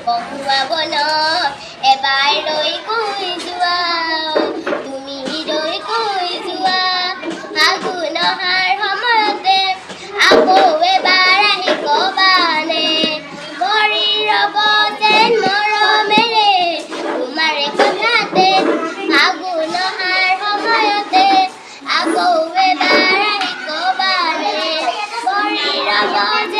বহুৱা বনত এবাৰ লৈ কৈ যোৱা তুমি ৰৈ কৈ যোৱা ফাগুন অহাৰ সময়তে আকৌ এবাৰ আহি কবানে ভৰি ৰব যেন মৰমেৰে তোমাৰে কথাতে ফাগুন অহাৰ সময়তে আকৌ এবাৰ আহি কবানে ভৰি ৰব